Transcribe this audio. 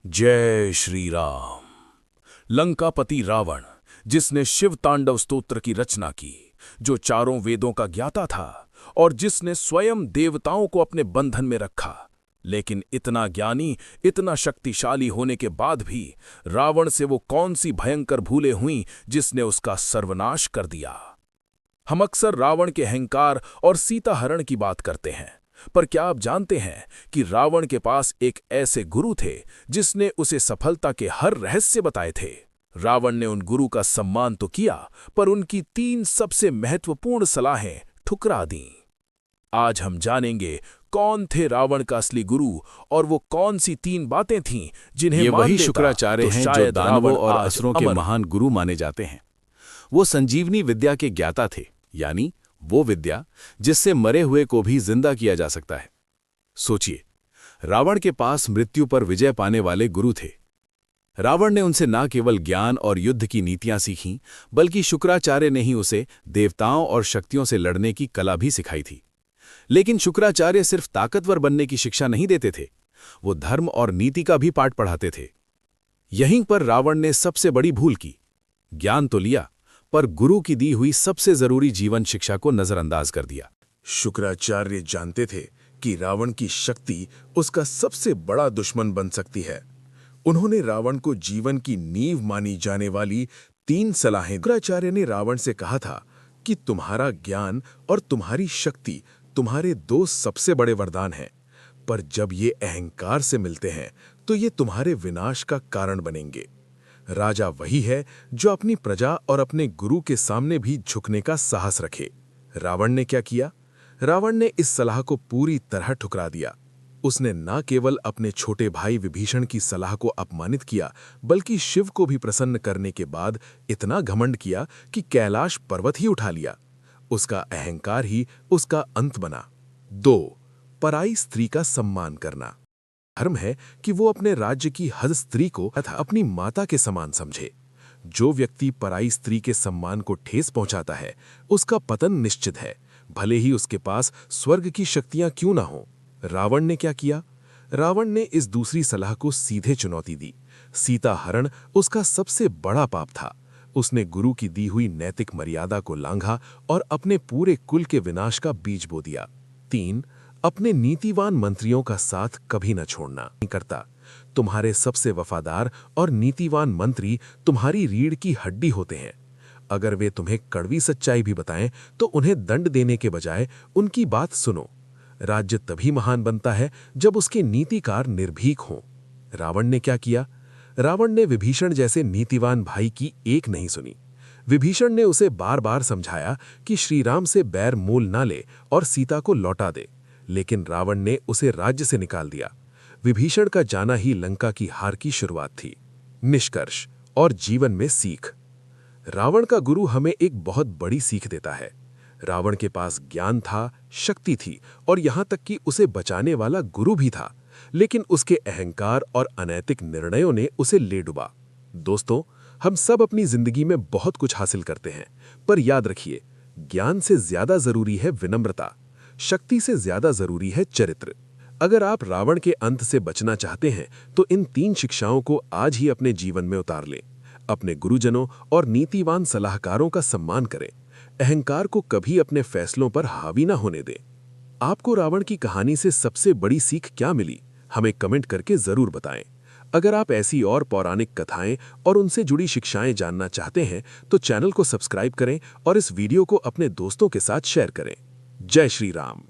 जय श्री राम। लंकापति रावण, जिसने शिव तांडव स्तोत्र की रचना की, जो चारों वेदों का ज्ञाता था और जिसने स्वयं देवताओं को अपने बंधन में रखा, लेकिन इतना ज्ञानी, इतना शक्तिशाली होने के बाद भी रावण से वो कौन सी भयंकर भूलें हुईं जिसने उसका सर्वनाश कर दिया। हम अक्सर रावण के अहंकार और सीता हरण की बात करते हैं, पर क्या आप जानते हैं कि रावण के पास एक ऐसे गुरु थे जिसने उसे सफलता के हर रहस्य बताए थे। रावण ने उन गुरु का सम्मान तो किया, पर उनकी 3 सबसे महत्वपूर्ण सलाहें ठुकरा दीं। आज हम जानेंगे कौन थे रावण का असली गुरु और वो कौन सी 3 बातें थीं जिन्हें ये मान वही लेता शुक्राचार्य तो हैं जो शायद दानवों रावण और आज असुरों के अमर। महान गुरु माने जाते हैं। वो संजीवनी विद्या के ज्ञाता थे, यानी वो विद्या जिससे मरे हुए को भी जिंदा किया जा सकता है। सोचिए, रावण के पास मृत्यु पर विजय पाने वाले गुरु थे। रावण ने उनसे न केवल ज्ञान और युद्ध की नीतियां सीखीं, बल्कि शुक्राचार्य ने ही उसे देवताओं और शक्तियों से लड़ने की कला भी सिखाई थी। लेकिन शुक्राचार्य सिर्फ ताकतवर बनने की शिक्षा नहीं देते थे, वो धर्म और नीति का भी पाठ पढ़ाते थे। यहीं पर रावण ने सबसे बड़ी भूल की। ज्ञान तो लिया, पर गुरु की दी हुई सबसे जरूरी जीवन शिक्षा को नजरअंदाज कर दिया। शुक्राचार्य जानते थे कि रावण की शक्ति उसका सबसे बड़ा दुश्मन बन सकती है। उन्होंने रावण को जीवन की नींव मानी जाने वाली 3 सलाहें। शुक्राचार्य ने रावण से कहा था कि तुम्हारा ज्ञान और तुम्हारी शक्ति तुम्हारे 2 सबसे बड़े वरदान हैं, पर जब ये अहंकार से मिलते हैं तो ये तुम्हारे विनाश का कारण बनेंगे। राजा वही है जो अपनी प्रजा और अपने गुरु के सामने भी झुकने का साहस रखे। रावण ने क्या किया? रावण ने इस सलाह को पूरी तरह ठुकरा दिया। उसने न केवल अपने छोटे भाई विभीषण की सलाह को अपमानित किया, बल्कि शिव को भी प्रसन्न करने के बाद इतना घमंड किया कि कैलाश पर्वत ही उठा लिया। उसका अहंकार ही उसका अंत बना। 2. पराई स्त्री का सम्मान करना। धर्म है कि वो अपने राज्य की हर स्त्री को तथा अपनी माता के समान समझे। जो व्यक्ति पराई स्त्री के सम्मान को ठेस पहुंचाता है, उसका पतन निश्चित है, भले ही उसके पास स्वर्ग की शक्तियां क्यों ना हो। रावण ने क्या किया? रावण ने इस दूसरी सलाह को सीधे चुनौती दी। सीता हरण उसका सबसे बड़ा पाप था। उसने गुरु की दी हुई नैतिक मर्यादा को लांघा और अपने पूरे कुल के विनाश का बीज बो दिया। 3. अपने नीतिवान मंत्रियों का साथ कभी न छोड़ना। नहीं करता। तुम्हारे सबसे वफादार और नीतिवान मंत्री तुम्हारी रीढ़ की हड्डी होते हैं। अगर वे तुम्हें कड़वी सच्चाई भी बताएं तो उन्हें दंड देने के बजाय उनकी बात सुनो। राज्य तभी महान बनता है जब उसके नीतिकार निर्भीक हों। रावण ने क्या किया? रावण ने विभीषण जैसे नीतिवान भाई की एक नहीं सुनी। विभीषण ने उसे बार बार समझाया कि श्रीराम से बैर मोल ना ले और सीता को लौटा दे, लेकिन रावण ने उसे राज्य से निकाल दिया। विभीषण का जाना ही लंका की हार की शुरुआत थी। निष्कर्ष और जीवन में सीख। रावण का गुरु हमें एक बहुत बड़ी सीख देता है। रावण के पास ज्ञान था, शक्ति थी और यहां तक कि उसे बचाने वाला गुरु भी था, लेकिन उसके अहंकार और अनैतिक निर्णयों ने उसे ले डुबा। दोस्तों, हम सब अपनी जिंदगी में बहुत कुछ हासिल करते हैं, पर याद रखिए, ज्ञान से ज्यादा जरूरी है विनम्रता, शक्ति से ज्यादा जरूरी है चरित्र। अगर आप रावण के अंत से बचना चाहते हैं तो इन 3 शिक्षाओं को आज ही अपने जीवन में उतार लें। अपने गुरुजनों और नीतिवान सलाहकारों का सम्मान करें। अहंकार को कभी अपने फैसलों पर हावी ना होने दें। आपको रावण की कहानी से सबसे बड़ी सीख क्या मिली? हमें कमेंट करके जरूर बताएं। अगर आप ऐसी और पौराणिक कथाएं और उनसे जुड़ी शिक्षाएं जानना चाहते हैं तो चैनल को सब्सक्राइब करें और इस वीडियो को अपने दोस्तों के साथ शेयर करें। जय श्री राम।